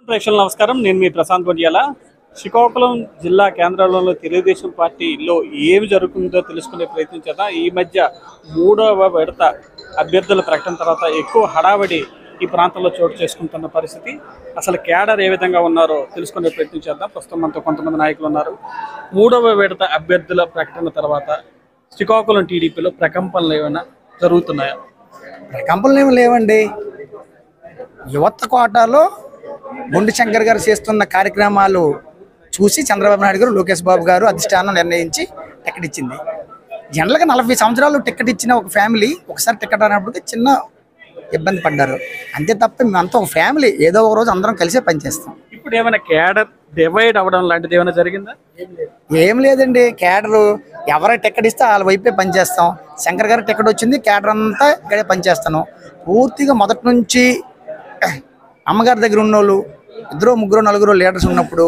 ప్రేక్షకులకు నమస్కారం. నేను మీ ప్రశాంత్ గొండియాల. శ్రీకాకుళం జిల్లా కేంద్రంలో తెలుగుదేశం పార్టీలో ఏమి జరుగుతుందో తెలుసుకునే ప్రయత్నం చేద్దాం. ఈ మధ్య మూడవ విడత అభ్యర్థుల ప్రకటన తర్వాత ఎక్కువ హడావడి ఈ ప్రాంతంలో చోటు చేసుకుంటున్న పరిస్థితి. అసలు కేడర్ ఏ విధంగా ఉన్నారో తెలుసుకునే ప్రయత్నం చేద్దాం. ప్రస్తుతం మనతో కొంతమంది నాయకులు ఉన్నారు. మూడవ విడత అభ్యర్థుల ప్రకటన తర్వాత శ్రీకాకుళం టీడీపీలో ప్రకంపనలు ఏమైనా జరుగుతున్నాయా? ప్రకంపనలు ఏమి లేవండి. యువత కోటాలో గుండు శంకర్ గారు చేస్తున్న కార్యక్రమాలు చూసి చంద్రబాబు నాయుడు గారు, లోకేష్ బాబు గారు అధిష్టానం నిర్ణయించి టికెట్ ఇచ్చింది. జనరల్గా 40 సంవత్సరాలు టికెట్ ఇచ్చిన ఒక ఫ్యామిలీ ఒకసారి టికెట్ అన్నప్పటికీ చిన్న ఇబ్బంది పడ్డారు. అంతే తప్ప మేమంతా ఒక ఫ్యామిలీ, ఏదో ఒక రోజు అందరం కలిసే పనిచేస్తాం. ఇప్పుడు ఏమైనా కేడర్ డివైడ్ అవ్వడం లాంటిది ఏమైనా జరిగిందా? ఏం లేదండి. కేడరు ఎవరు టికెట్ ఇస్తే వాళ్ళ వైపే పనిచేస్తాం. శంకర్ గారు టికెట్ వచ్చింది, కేడర్ అంతా ఇక్కడే పనిచేస్తాను. పూర్తిగా మొదటి నుంచి అమ్మగారి దగ్గర ఉన్నోళ్ళు 2, 3, 4 లీడర్స్ ఉన్నప్పుడు,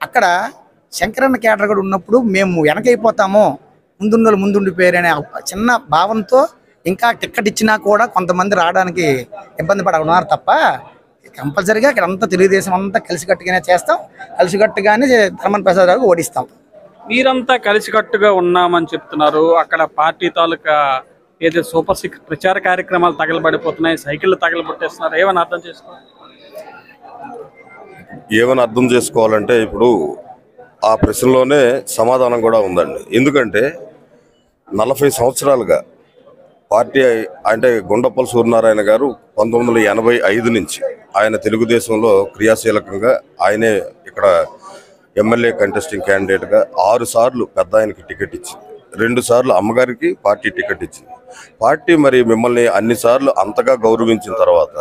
అక్కడ శంకరన్న కేడర్ కూడా ఉన్నప్పుడు మేము వెనకైపోతాము, ముందున్నోళ్ళు ముందుండిపోయారు అనే చిన్న భావంతో ఇంకా టికెట్ ఇచ్చినా కూడా కొంతమంది రావడానికి ఇబ్బంది పడుతున్నారు తప్ప కంపల్సరీగా ఇక్కడ అంతా తెలుగుదేశం అంతా కలిసికట్టుగానే చేస్తాం. కలిసికట్టుగానే ధర్మన్ ప్రసాద్ గారికి ఓడిస్తాం. మీరంతా కలిసికట్టుగా ఉన్నామని చెప్తున్నారు. అక్కడ పార్టీ తాలూకా ఏదో సూపర్ సిక్స్ ప్రచార కార్యక్రమాలు తగలబడిపోతున్నాయి, సైకిళ్ళు తగలబెట్టేస్తున్నారు. ఏమని అర్థం చేసుకోవాలి? ఏమని అర్థం చేసుకోవాలంటే ఇప్పుడు ఆ ప్రశ్నలోనే సమాధానం కూడా ఉందండి. ఎందుకంటే 40 సంవత్సరాలుగా పార్టీ అంటే గుండప్పల సూర్యనారాయణ గారు 1985 నుంచి ఆయన తెలుగుదేశంలో క్రియాశీలకంగా ఆయనే ఇక్కడ ఎమ్మెల్యే కంటెస్టింగ్ క్యాండిడేట్గా 6 సార్లు పెద్ద ఆయనకి టికెట్ ఇచ్చింది, 2 సార్లు అమ్మగారికి పార్టీ టికెట్ ఇచ్చింది. పార్టీ మరి మిమ్మల్ని అన్నిసార్లు అంతగా గౌరవించిన తర్వాత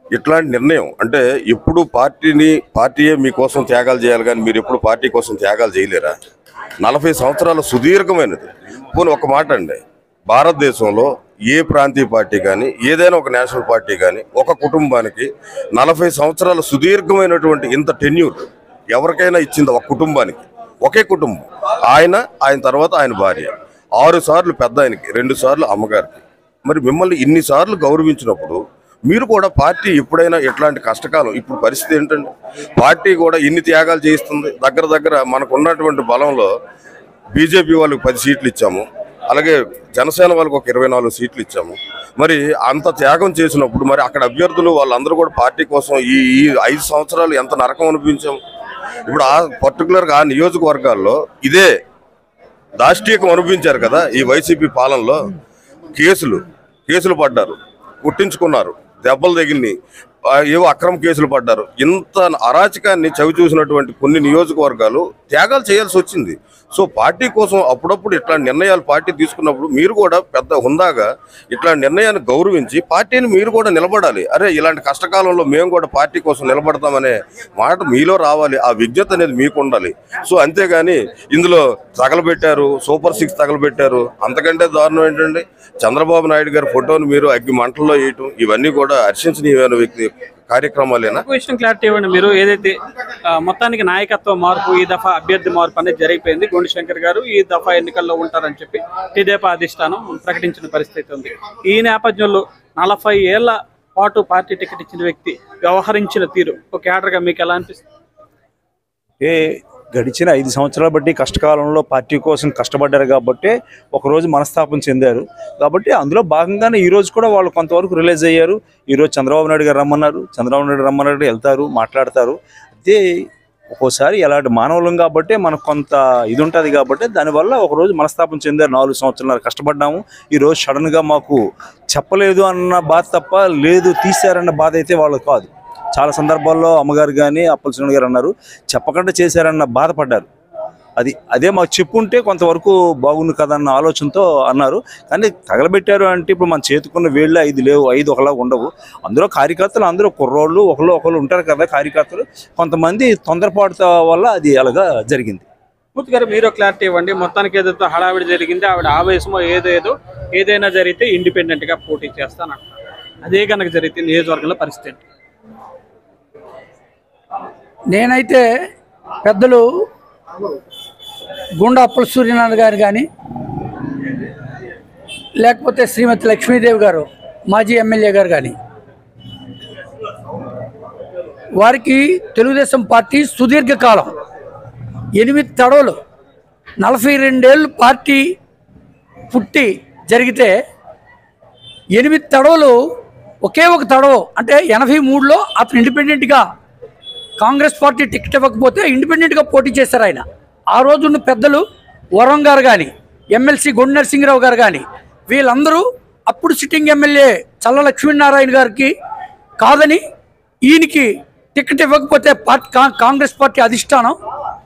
ఇట్లాంటి నిర్ణయం అంటే ఎప్పుడు పార్టీయే మీకోసం త్యాగాలు చేయాలి, కానీ మీరు ఎప్పుడు పార్టీ కోసం త్యాగాలు చేయలేరా? 40 సంవత్సరాల సుదీర్ఘమైనది. పోనీ ఒక మాట అండి, భారతదేశంలో ఏ ప్రాంతీయ పార్టీ కానీ ఏదైనా ఒక నేషనల్ పార్టీ కానీ ఒక కుటుంబానికి 40 సంవత్సరాల సుదీర్ఘమైనటువంటి ఇంత టెన్యూర్ ఎవరికైనా ఇచ్చింది ఒక కుటుంబానికి? ఒకే కుటుంబం, ఆయన తర్వాత ఆయన భార్య, 6 సార్లు పెద్ద ఆయనకి, 2 సార్లు అమ్మగారికి. మరి మిమ్మల్ని ఇన్నిసార్లు గౌరవించినప్పుడు మీరు కూడా పార్టీ ఎప్పుడైనా ఎట్లాంటి కష్టకాలం, ఇప్పుడు పరిస్థితి ఏంటంటే పార్టీ కూడా ఇన్ని త్యాగాలు చేయిస్తుంది. దగ్గర మనకు ఉన్నటువంటి బలంలో బీజేపీ వాళ్ళకి 10 సీట్లు ఇచ్చాము, అలాగే జనసేన వాళ్ళకి ఒక 24 సీట్లు ఇచ్చాము. మరి అంత త్యాగం చేసినప్పుడు మరి అక్కడ అభ్యర్థులు వాళ్ళందరూ కూడా పార్టీ కోసం ఈ 5 సంవత్సరాలు ఎంత నరకం అనిపించాము. ఇప్పుడు ఆ పర్టికులర్గా ఆ నియోజకవర్గాల్లో ఇదే దాష్టీకం అనిపించారు కదా. ఈ వైసీపీ పాలనలో కేసులు పడ్డారు, కొట్టించుకున్నారు, దెబ్బలు తగిలినాయి, ఏవో అక్రమ కేసులు పడ్డారు. ఇంత అరాచకాన్ని చవి చూసినటువంటి కొన్ని నియోజకవర్గాలు త్యాగాలు చేయాల్సి వచ్చింది. సో పార్టీ కోసం అప్పుడప్పుడు ఇట్లాంటి నిర్ణయాలు పార్టీ తీసుకున్నప్పుడు మీరు కూడా పెద్ద హుందాగా ఇట్లాంటి నిర్ణయాన్ని గౌరవించి పార్టీని మీరు కూడా నిలబడాలి. అరే ఇలాంటి కష్టకాలంలో మేము కూడా పార్టీ కోసం నిలబడతామనే మాట మీలో రావాలి. ఆ విజ్ఞత అనేది మీకు ఉండాలి. సో అంతేగాని ఇందులో తగలబెట్టారు, సూపర్ సిక్స్ తగలబెట్టారు, అంతకంటే దారుణం ఏంటండి చంద్రబాబు నాయుడు గారి ఫోటోని మీరు అగ్గి మంటల్లో వేయటం, ఇవన్నీ కూడా హర్షించనీయమైన వ్యక్తి కార్యక్రమాలేనా? విషయం క్లారిటీ ఇవ్వండి. మీరు ఏదైతే మొత్తానికి నాయకత్వ మార్పు, ఈ దఫా అభ్యర్థి మార్పు అనేది జరిగిపోయింది. గుండు శంకర్ గారు ఈ దఫా ఎన్నికల్లో ఉంటారని చెప్పి టీడీపీ అధిష్టానం ప్రకటించిన పరిస్థితి ఉంది. ఈ నేపథ్యంలో 40 ఏళ్ల పాటు పార్టీ టికెట్ ఇచ్చిన వ్యక్తి వ్యవహరించిన తీరు ఒక కేడర్గా మీకు ఎలా అనిపిస్తుంది? గడిచిన 5 సంవత్సరాల బట్టి కష్టకాలంలో పార్టీ కోసం కష్టపడ్డారు కాబట్టి ఒకరోజు మనస్తాపం చెందారు. కాబట్టి అందులో భాగంగానే ఈరోజు కూడా వాళ్ళు కొంతవరకు రిలీజ్ అయ్యారు. ఈరోజు చంద్రబాబు నాయుడు గారు రమ్మన్నారు, వెళ్తారు, మాట్లాడతారు. అదే ఒక్కోసారి ఎలాంటి మానవులం కాబట్టి మనకు కొంత ఇది ఉంటుంది కాబట్టి దానివల్ల ఒకరోజు మనస్తాపం చెందారు. 4 సంవత్సరాలు కష్టపడ్డాము, ఈరోజు సడన్గా మాకు చెప్పలేదు అన్న బాధ తప్ప లేదు తీశారన్న బాధ అయితే వాళ్ళకి కాదు. చాలా సందర్భాల్లో అమ్మగారు కానీ అప్పలశ్రీని గారు అన్నారు, చెప్పకుండా చేశారన్న బాధపడ్డారు. అదే మాకు చెప్పుంటే కొంతవరకు బాగుంది కదా అన్న ఆలోచనతో అన్నారు. కానీ తగలబెట్టారు అంటే ఇప్పుడు మన చేతుకున్న వేళ్ళు 5 లేవు, 5 ఒకలా ఉండవు. అందులో కార్యకర్తలు అందరూ కుర్రోళ్ళు ఒకళ్ళు ఉంటారు కదా కార్యకర్తలు. కొంతమంది తొందరపాటు వల్ల అది అలాగా జరిగింది. మూర్తి గారు మీరు క్లారిటీ ఇవ్వండి. మొత్తానికి ఏదైతే హడావిడి జరిగింది, ఆవిడ ఆవేశమో ఏదైనా జరిగితే ఇండిపెండెంట్గా పోటీ చేస్తానంటారు. అదే కనుక జరిగితే నియోజకవర్గంలో పరిస్థితి ఏంటి? నేనైతే పెద్దలు గుండా అప్పల సూర్యనారాయణ గారు కానీ లేకపోతే శ్రీమతి లక్ష్మీదేవి గారు మాజీ ఎమ్మెల్యే గారు కానీ వారికి తెలుగుదేశం పార్టీ సుదీర్ఘకాలం 8 తడవలు 42 ఏళ్ళు పార్టీ పుట్టి జరిగితే 8 తడవలు ఒకే ఒక తడవ అంటే 83లో అతను ఇండిపెండెంట్గా కాంగ్రెస్ పార్టీ టికెట్ ఇవ్వకపోతే ఇండిపెండెంట్గా పోటీ చేశారు ఆయన. ఆ రోజున్న పెద్దలు వరం గారు కానీ ఎమ్మెల్సీ గొండు నరసింహరావు గారు కానీ వీళ్ళందరూ అప్పుడు సిట్టింగ్ ఎమ్మెల్యే చల్ల లక్ష్మీనారాయణ గారికి కాదని ఈయనకి టికెట్ ఇవ్వకపోతే కాంగ్రెస్ పార్టీ అధిష్టానం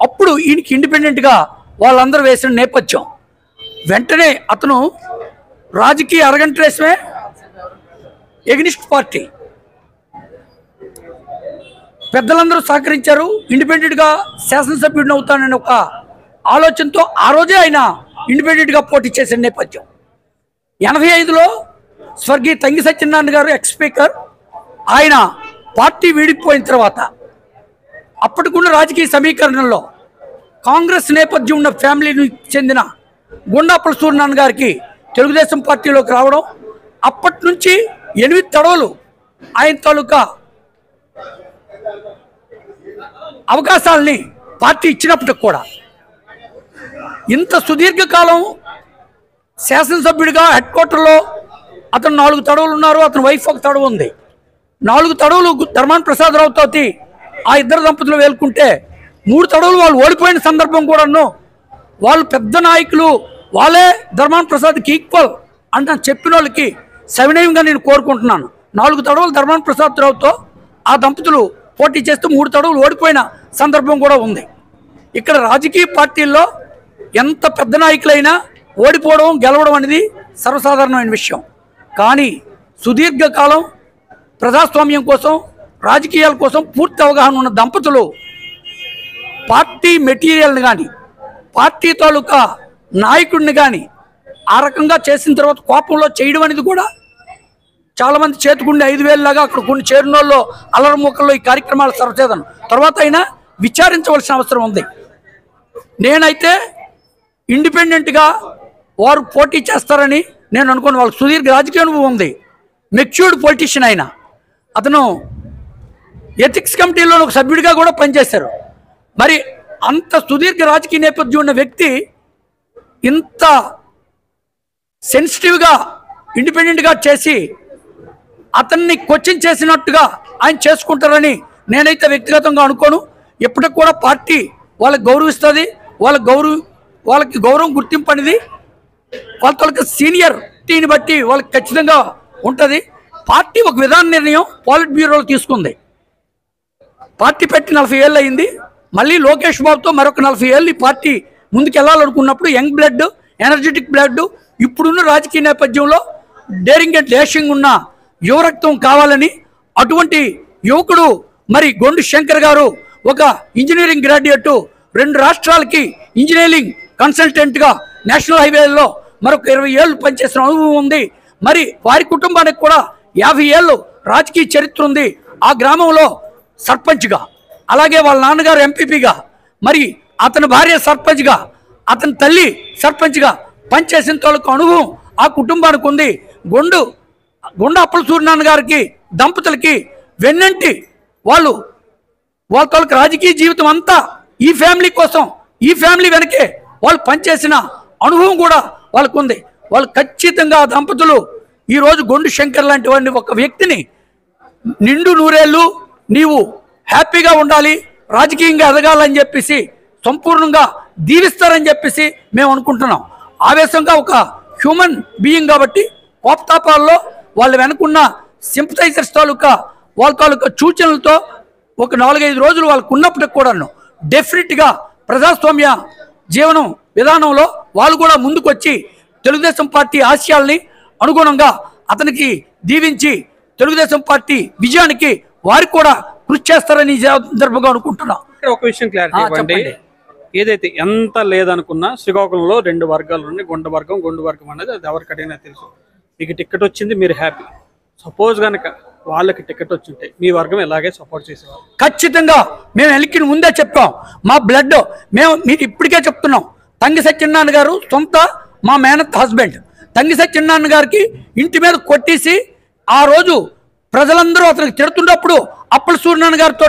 అప్పుడు ఈయనకి ఇండిపెండెంట్గా వాళ్ళందరూ వేసిన నేపథ్యం. వెంటనే అతను రాజకీయ అరగంట వేసమే ఎగ్నిస్ట్ పార్టీ పెద్దలందరూ సహకరించారు. ఇండిపెండెంట్గా శాసనసభ్యుడిని అవుతానని ఒక ఆలోచనతో ఆ రోజే ఆయన ఇండిపెండెంట్గా పోటీ చేసిన నేపథ్యం. 85లో స్వర్గీయ తంగి సత్యనారాయణ గారు ఎక్స్ స్పీకర్ ఆయన పార్టీ వీడిపోయిన తర్వాత అప్పటికున్న రాజకీయ సమీకరణలో కాంగ్రెస్ నేపథ్యం ఉన్న ఫ్యామిలీకి చెందిన గుండాపల సూర్యనారాయణ గారికి తెలుగుదేశం పార్టీలోకి రావడం, అప్పటి నుంచి 8 తడవలు ఆయన తాలూకా అవకాశాలని పార్టీ ఇచ్చినప్పటికి కూడా ఇంత సుదీర్ఘకాలం శాసనసభ్యుడిగా హెడ్ క్వార్టర్లో అతను 4 తడవలు ఉన్నారు. అతని వైఫ్ ఒక తడవ ఉంది. 4 తడవలు ధర్మాన ప్రసాదరావుతో ఆ ఇద్దరు దంపతులు వేలుకుంటే 3 తడవలు వాళ్ళు ఓడిపోయిన సందర్భం కూడాను వాళ్ళు పెద్ద నాయకులు వాళ్ళే ధర్మాన ప్రసాద్కి ఈక్వల్ అంటే చెప్పిన వాళ్ళకి సవినయంగా నేను కోరుకుంటున్నాను. 4 తడవలు ధర్మాన ప్రసాదరావుతో ఆ దంపతులు పోటీ చేస్తూ 3 తడవలు ఓడిపోయిన సందర్భం కూడా ఉంది. ఇక్కడ రాజకీయ పార్టీల్లో ఎంత పెద్ద నాయకులైనా ఓడిపోవడం గెలవడం అనేది సర్వసాధారణమైన విషయం. కానీ సుదీర్ఘకాలం ప్రజాస్వామ్యం కోసం రాజకీయాల కోసం పూర్తి అవగాహన ఉన్న దంపతులు పార్టీ మెటీరియల్ని కానీ పార్టీ తాలూకా నాయకుడిని కానీ ఆ రకంగా చేసిన తర్వాత కోపంలో చేయడం అనేది కూడా చాలామంది చేతుకుండి 5,000 లాగా అక్కడ కొన్ని చేరినోళ్ళు అల్లరి మొక్కల్లో ఈ కార్యక్రమాలు సర్వచేదను తర్వాత అయినా విచారించవలసిన అవసరం ఉంది. నేనైతే ఇండిపెండెంట్గా వారు పోటీ చేస్తారని నేను అనుకున్న వాళ్ళకి సుదీర్ఘ రాజకీయ అనుభవం ఉంది. మెచ్యూర్డ్ పొలిటీషియన్ అయినా అతను ఎథిక్స్ కమిటీలో ఒక సభ్యుడిగా కూడా పనిచేశారు. మరి అంత సుదీర్ఘ రాజకీయ నేపథ్యం ఉన్న వ్యక్తి ఇంత సెన్సిటివ్గా ఇండిపెండెంట్గా చేసి అతన్ని క్వశ్చన్ చేసినట్టుగా ఆయన చేసుకుంటారని నేనైతే వ్యక్తిగతంగా అనుకోను. ఎప్పటికి కూడా పార్టీ వాళ్ళకి గౌరవిస్తుంది. వాళ్ళకి గౌరవం గుర్తింపు అనేది వాళ్ళకి సీనియర్టీని బట్టి వాళ్ళకి ఖచ్చితంగా ఉంటుంది. పార్టీ ఒక విధాన నిర్ణయం పాలిట్ బ్యూరోలో తీసుకుంది. పార్టీ పెట్టి 40 ఏళ్ళు అయింది. మళ్ళీ లోకేష్ బాబుతో మరొక 40 ఏళ్ళు ఈ పార్టీ ముందుకు వెళ్ళాలనుకున్నప్పుడు యంగ్ బ్లడ్ ఎనర్జెటిక్ బ్లడ్ ఇప్పుడున్న రాజకీయ నేపథ్యంలో డేరింగ్ అండ్ డాషింగ్ ఉన్న యువరక్తం కావాలని అటువంటి యువకుడు మరి గొండు శంకర్ గారు ఒక ఇంజనీరింగ్ గ్రాడ్యుయేట్ 2 రాష్ట్రాలకి ఇంజనీరింగ్ కన్సల్టెంట్గా నేషనల్ హైవేలో మరొక 20 ఏళ్ళు పనిచేసిన అనుభవం ఉంది. మరి వారి కుటుంబానికి కూడా 50 ఏళ్ళు రాజకీయ చరిత్ర ఉంది. ఆ గ్రామంలో సర్పంచ్గా అలాగే వాళ్ళ నాన్నగారు ఎంపీపీగా మరి అతని భార్య సర్పంచ్గా అతని తల్లి సర్పంచ్గా పనిచేసిన తోలకు అనుభవం ఆ కుటుంబానికి ఉంది. గుండా అప్పల సూర్యనారాయణ గారికి దంపతులకి వెన్నంటి వాళ్ళ తోలకు రాజకీయ జీవితం అంతా ఈ ఫ్యామిలీ కోసం ఈ ఫ్యామిలీ వెనకే వాళ్ళు పనిచేసిన అనుభవం కూడా వాళ్ళకు ఉంది. వాళ్ళు ఖచ్చితంగా దంపతులు ఈరోజు గొండు శంకర్ లాంటి వాడిని ఒక వ్యక్తిని నిండు నూరేళ్ళు నీవు హ్యాపీగా ఉండాలి రాజకీయంగా ఎదగాలని చెప్పేసి సంపూర్ణంగా దీవిస్తారని చెప్పేసి మేము అనుకుంటున్నాం. ఆవేశంగా ఒక హ్యూమన్ బీయింగ్ కాబట్టి కోపతాపాల్లో వాళ్ళు వెనుకున్న సింపథైజర్స్ తాలూకా వాళ్ళ తాలూకా సూచనలతో ఒక 4-5 రోజులు వాళ్ళకు ఉన్నప్పటికి కూడాను డెఫినెట్గా ప్రజాస్వామ్య జీవనం విధానంలో వాళ్ళు కూడా ముందుకు వచ్చి తెలుగుదేశం పార్టీ ఆశయాల్ని అనుగుణంగా అతనికి దీవించి తెలుగుదేశం పార్టీ విజయానికి వారికి కూడా కృషి చేస్తారని సందర్భంగా అనుకుంటున్నాం. ఇక్కడ ఒక విషయం క్లారిటీ ఇవ్వండి. ఏదైతే ఎంత లేదనుకున్నా శ్రీకాకుళంలో 2 వర్గాలు ఉన్నాయి. గొండు వర్గం అనేది అది ఎవరికైనా తెలుసు. మీకు టికెట్ వచ్చింది, మీరు హ్యాపీ. సపోజ్ కనుక వాళ్ళకి టికెట్ వచ్చింటే మీ వర్గం ఎలాగే సపోర్ట్ చేసేవారు? ఖచ్చితంగా మేము ఎలిక్కిన ముందే చెప్పాం. మా బ్లడ్ మీరు ఇప్పటికే చెప్తున్నాం. తంగి సత్యనారాయణ గారు సొంత మా మేనత్ హస్బెండ్. తంగి సత్యనారాయణ గారికి ఇంటి మీద కొట్టేసి ఆ రోజు ప్రజలందరూ అతనికి తిడుతున్నప్పుడు అప్పల సూర్యనారాయణ గారితో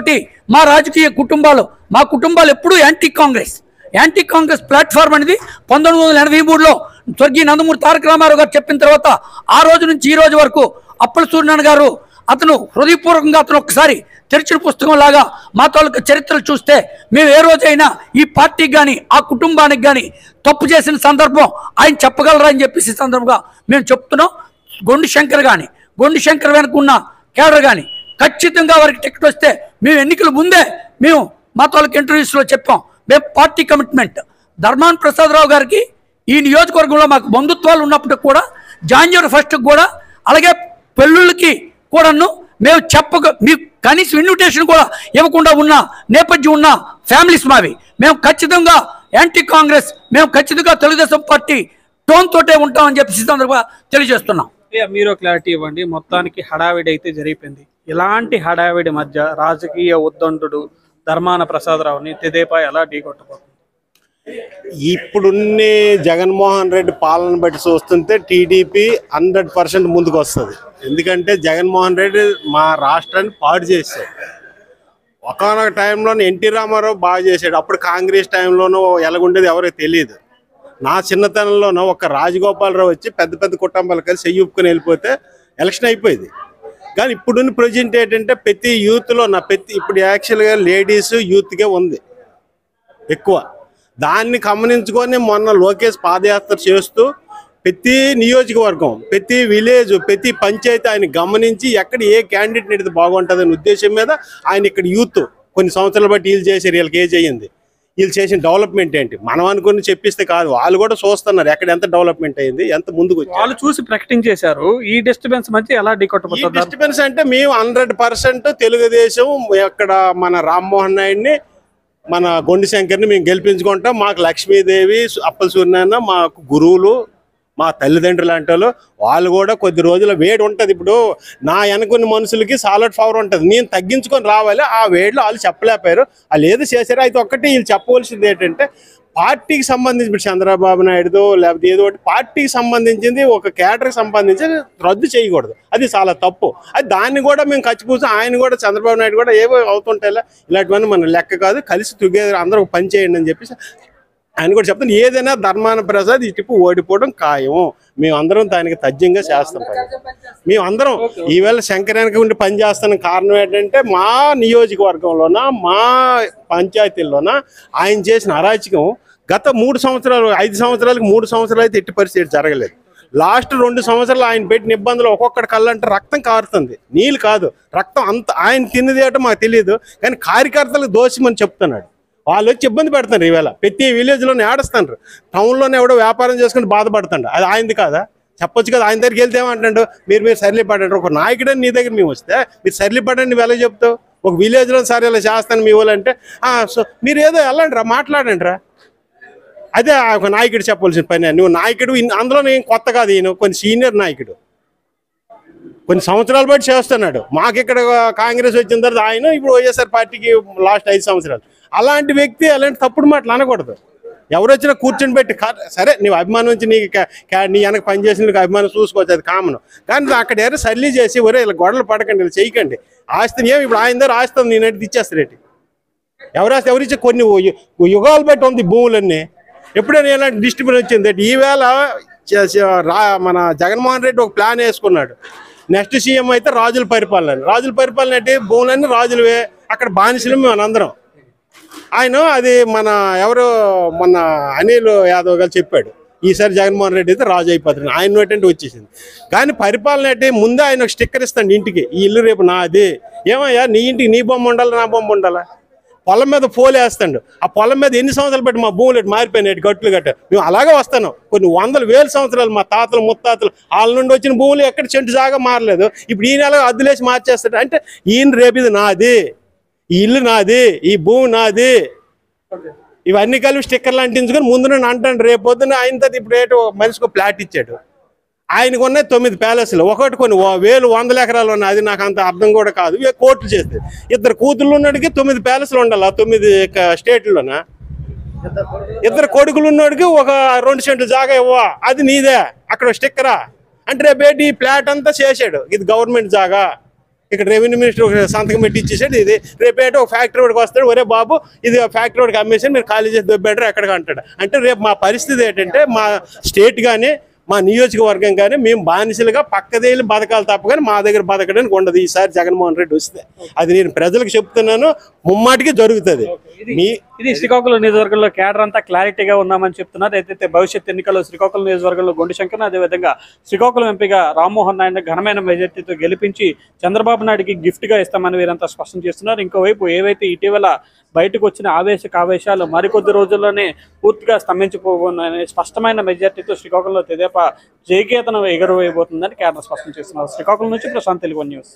మా రాజకీయ కుటుంబాలు మా కుటుంబాలు ఎప్పుడూ యాంటీ కాంగ్రెస్ ప్లాట్ఫామ్ అనేది 1983లో స్వర్గీయ నందమూరి తారక రామారావు గారు చెప్పిన తర్వాత ఆ రోజు నుంచి ఈ రోజు వరకు అప్పల సూర్యనారాయణ గారు అతను హృదయపూర్వకంగా అతను ఒకసారి తెరిచిన పుస్తకం లాగా మా తాలూకా చరిత్రలు చూస్తే మేము ఏ రోజైనా ఈ పార్టీకి కానీ ఆ కుటుంబానికి కానీ తప్పు చేసిన సందర్భం ఆయన చెప్పగలరా అని చెప్పేసి సందర్భంగా మేము చెప్తున్నాం. గొండి శంకర్ వెనుకున్న కేడర్ కానీ ఖచ్చితంగా వారికి టికెట్ వస్తే మేము ఎన్నికల ముందే మేము మా తాలూకా ఇంటర్వ్యూస్లో చెప్పాం. మేము పార్టీ కమిట్మెంట్ ధర్మాన ప్రసాదరావు గారికి ఈ నియోజకవర్గంలో మాకు బంధుత్వాలు ఉన్నప్పటికి కూడా జాన్యువరి 1కి కూడా అలాగే పెళ్ళిళ్ళకి కూడాను మేము మీకు కనీసం ఇన్విటేషన్ కూడా ఇవ్వకుండా ఉన్న నేపథ్యం ఉన్న ఫ్యామిలీస్ మావి. మేము ఖచ్చితంగా యాంటీ కాంగ్రెస్, మేము ఖచ్చితంగా తెలుగుదేశం పార్టీ టోన్ తోటే ఉంటామని చెప్పి సందర్భంగా తెలియజేస్తున్నాం. మీరు క్లారిటీ ఇవ్వండి. మొత్తానికి హడావిడి అయితే జరిగిపోయింది. ఇలాంటి హడావిడి మధ్య రాజకీయ ఉద్దండుడు ధర్మాన ప్రసాదరావుని తెదేపా ఎలా ఢీకొట్టబోతుంది? ఇప్పుడున్న జగన్మోహన్ రెడ్డి పాలన బట్టి చూస్తుంటే టీడీపీ 100% ముందుకు వస్తుంది. ఎందుకంటే జగన్మోహన్ రెడ్డి మా రాష్ట్రాన్ని పాడు చేశాడు. ఒకనొక టైంలో ఎన్టీ రామారావు బాగా చేశాడు. అప్పుడు కాంగ్రెస్ టైంలోనూ ఎలాగుండేది ఎవరో తెలియదు. నా చిన్నతనంలోనూ ఒక రాజగోపాలరావు వచ్చి పెద్ద పెద్ద కుటుంబాలు కలిసి చెయ్యుప్పుకొని వెళ్ళిపోతే ఎలక్షన్ అయిపోయింది. కానీ ఇప్పుడున్న ప్రజెంట్ ఏంటంటే ప్రతి యూత్లో ఇప్పుడు యాక్చువల్గా లేడీస్ యూత్కే ఉంది ఎక్కువ. దాన్ని గమనించుకొని మొన్న లోకేష్ పాదయాత్ర చేస్తూ ప్రతి నియోజకవర్గం, ప్రతి విలేజ్, ప్రతి పంచాయతీ ఆయన గమనించి ఎక్కడ ఏ క్యాండిడేట్ నెడితే బాగుంటుందనే ఉద్దేశం మీద ఆయన ఇక్కడ యూత్ కొన్ని సంవత్సరాలు బట్టి వీళ్ళు చేశారు. వీళ్ళకి ఏజ్ అయ్యింది, వీళ్ళు చేసిన డెవలప్మెంట్ ఏంటి మనం అనుకుని చెప్పిస్తే కాదు, వాళ్ళు కూడా చూస్తున్నారు ఎక్కడ ఎంత డెవలప్మెంట్ అయింది, ఎంత ముందుకు వాళ్ళు చూసి ప్రకటించేశారు. ఈ డిస్టర్బెన్స్ మధ్య ఎలా ఢీకొట్టబోతుంది? డిస్టర్బెన్స్ అంటే మేము 100% తెలుగుదేశం ఎక్కడ మన రామ్మోహన్ నాయుడిని మన గొండి శంకర్ని మేము గెలిపించుకుంటాం. మాకు లక్ష్మీదేవి, అప్పల సూర్యనారాయణ మాకు గురువులు, మా తల్లిదండ్రులు లాంటి వాళ్ళు కూడా కొద్ది రోజుల వేడి ఉంటుంది. ఇప్పుడు నా వెనుకున్న మనుషులకి సాలడ్ పవర్ ఉంటుంది, నేను తగ్గించుకొని రావాలి. ఆ వేడిలో వాళ్ళు చెప్పలేకపోయారు, వాళ్ళు ఏదో చేశారు. అయితే ఒక్కటి వీళ్ళు చెప్పవలసింది ఏంటంటే పార్టీకి సంబంధించి ఇప్పుడు చంద్రబాబు నాయుడుదో లేకపోతే ఏదో ఒకటి పార్టీకి సంబంధించింది ఒక కేడర్కి సంబంధించి రద్దు చేయకూడదు, అది చాలా తప్పు. అది దాన్ని కూడా మేము ఖచ్చిపూసి ఆయన కూడా చంద్రబాబు నాయుడు కూడా ఏవో అవుతుంటాయిలా ఇలాంటివన్నీ మన లెక్క కాదు, కలిసి టుగెదర్ అందరూ పని చేయండి అని చెప్పేసి ఆయన కూడా చెప్తాను. ఏదైనా ధర్మాన ప్రసాద్ ఈ టిప్పు ఓడిపోవడం ఖాయం, మేమందరం దానికి తథ్యంగా చేస్తాం. మేమందరం ఈవేళ శంకరానికి ఉండి పని చేస్తానికి కారణం ఏంటంటే మా నియోజకవర్గంలోన మా పంచాయతీల్లోన ఆయన చేసిన అరాచకం గత 3 సంవత్సరాలు 5 సంవత్సరాలకు 3 సంవత్సరాలు అయితే ఎట్టి పరిస్థితి జరగలేదు. లాస్ట్ 2 సంవత్సరాలు ఆయన పెట్టిన ఇబ్బందులు ఒక్కొక్కటి కళ్ళంటే రక్తం కారుతుంది, నీళ్ళు కాదు రక్తం. అంత ఆయన తిన్నది ఏటో మాకు తెలియదు, కానీ కార్యకర్తలకు దోషమని చెప్తున్నాడు. వాళ్ళు వచ్చి ఇబ్బంది పెడతారు. ఈవేళ ప్రతి విలేజ్లోనే ఆడుస్తాను, టౌన్లోనే ఎవడో వ్యాపారం చేసుకుని బాధపడుతుండ, అది ఆయనది కాదా? చెప్పొచ్చు కదా. ఆయన దగ్గరికి వెళ్తే ఏమంటాడు, మీరు సరిలిపడండి. ఒక నాయకుడని నీ దగ్గర మేము వస్తే మీరు సరిలిపడండి, నువ్వు ఎలా చెప్తావు? ఒక విలేజ్లో సరే ఇలా చేస్తాను మీ వాళ్ళంటే సో మీరు ఏదో వెళ్ళండి రా, మాట్లాడండి రా. అదే ఒక నాయకుడు చెప్పవలసిన పని. నువ్వు నాయకుడు, అందులో నేను కొత్త కాదు, ఈయన కొన్ని సీనియర్ నాయకుడు, కొన్ని సంవత్సరాలు బట్టి చేస్తున్నాడు. మాకు ఇక్కడ కాంగ్రెస్ వచ్చిన తర్వాత ఆయన ఇప్పుడు వైఎస్ఆర్ పార్టీకి లాస్ట్ 5 సంవత్సరాలు. అలాంటి వ్యక్తి అలాంటి తప్పుడు మాటలు అనకూడదు. ఎవరు వచ్చినా కూర్చొని పెట్టి సరే నీవు అభిమానం నుంచి నీ వెనక పనిచేసిన నీకు అభిమానం చూసుకోవచ్చు, అది కామన్. కానీ అక్కడ ఎవరు సర్లీ చేసి ఒరే ఇలా గొడవలు పడకండి, ఇలా చేయకండి. ఆస్తిని ఏమి ఇప్పుడు ఆయన దగ్గర ఆస్తి నేనంటే ఇచ్చేస్తారేంటి? ఎవరిచ్చే కొన్ని యుగాలు బట్టి ఉంది భూములన్నీ. ఎప్పుడైనా ఇలాంటి డిస్ట్రిబ్యూషన్ వచ్చింది. ఈవేళ మన జగన్మోహన్ రెడ్డి ఒక ప్లాన్ వేసుకున్నాడు, నెక్స్ట్ సీఎం అయితే రాజుల పరిపాలన అంటే భూములన్నీ రాజులవే, అక్కడ బానిసలు మనందరం. ఆయన అది మన ఎవరు మన అనిల్ యాదవ్ గారు చెప్పాడు, ఈసారి జగన్మోహన్ రెడ్డి అయితే రాజు అయిపోతాడు. ఆయన ఏంటంటే వచ్చేసింది. కానీ పరిపాలన అంటే ముందే ఆయన ఒక స్టిక్కర్ ఇస్తాడు ఇంటికి, ఈ ఇల్లు రేపు నాది. ఏమయ్యా నీ ఇంటికి నీ బొమ్మ ఉండాలి, నా బొమ్మ ఉండాలా? పొలం మీద పోలు వేస్తాడు, ఆ పొలం మీద ఎన్ని సంవత్సరాలు బట్టి మా భూములు మారిపోయినాయి, గట్లు గట్ట. మేము అలాగే వస్తాను, కొన్ని 100,000 సంవత్సరాలు మా తాతలు ముత్తాతలు వాళ్ళ నుండి వచ్చిన భూములు ఎక్కడ చెంటు జాగా మారలేదు. ఇప్పుడు ఈయన ఎలా అద్దులేసి మార్చేస్తాడు అంటే ఈయన రేపు ఇది నాది, ఈ ఇల్లు నాది, ఈ భూమి నాది, ఇవన్నీ కలిపి స్టిక్కర్లు అంటించుకొని ముందు నుండి అంటాడు. రేపు పొద్దున్న ఆయన తర్వాత ఇప్పుడు రేటు మనిషికి ఫ్లాట్ ఇచ్చాడు. ఆయనకు ఉన్నాయి 9 ప్యాలెస్లు, ఒకటి కొన్ని 100 ఎకరాలు ఉన్నాయి. అది నాకు అంత అర్థం కూడా కాదు. కోర్టులు చేస్తే 2 కూతుళ్ళు ఉన్నడికి 9 ప్యాలెస్లు ఉండాలి 9 స్టేట్లలోన. 2 కొడుకులు ఉన్నోడికి ఒక 2 సెంట్లు జాగా ఇవ్వా, అది నీదే, అక్కడ స్టిక్కరా అంటే రేపు ఈ ఫ్లాట్ అంతా చేశాడు, ఇది గవర్నమెంట్ జాగా, ఇక్కడ రెవెన్యూ మినిస్టర్ ఒక సంతకం పెట్టి ఇచ్చేసాడు. ఇది రేపేటో ఒక ఫ్యాక్టరీ వాడికి వస్తాడు, ఒరే బాబు ఇది ఫ్యాక్టరీ వాడికి అమ్మేసి మీరు ఖాళీ చేసి దొబ్బెంటారు ఎక్కడికి అంటాడు. అంటే రేపు మా పరిస్థితి ఏంటంటే మా స్టేట్ కానీ మా నియోజకవర్గం కానీ మేము బానిసలుగా పక్కదేళ్ళు బతకాలి తప్ప కానీ మా దగ్గర బతకడానికి ఉండదు. ఈసారి జగన్మోహన్ రెడ్డి వస్తే అది నేను ప్రజలకు చెప్తున్నాను, ముమ్మాటికి జరుగుతుంది. ఇది శ్రీకాకుళం నియోజకవర్గంలో కేడర్ అంతా క్లారిటీగా ఉన్నామని చెప్తున్నారు. అయితే భవిష్యత్ ఎన్నికల్లో శ్రీకాకుళం నియోజకవర్గంలో గొండిశంకర్, అదేవిధంగా శ్రీకాకుళం ఎంపీగా రామ్మోహన్ నాయుడు ఘనమైన మెజార్టీతో గెలిపించి చంద్రబాబు నాయుడికి గిఫ్ట్గా ఇస్తామని వీరంతా స్పష్టం చేస్తున్నారు. ఇంకోవైపు ఏవైతే ఇటీవల బయటకు వచ్చిన ఆవేశాలు మరికొద్ది రోజుల్లోనే పూర్తిగా స్తంభించిపోబోతున్నాయని స్పష్టమైన మెజార్టీతో శ్రీకాకుళంలో తెదేపా జయకేతనం ఎగురవేయబోతుందని కేడర్ స్పష్టం చేస్తున్నారు. శ్రీకాకుళం నుంచి ప్రశాంత్, తెలుగు న్యూస్.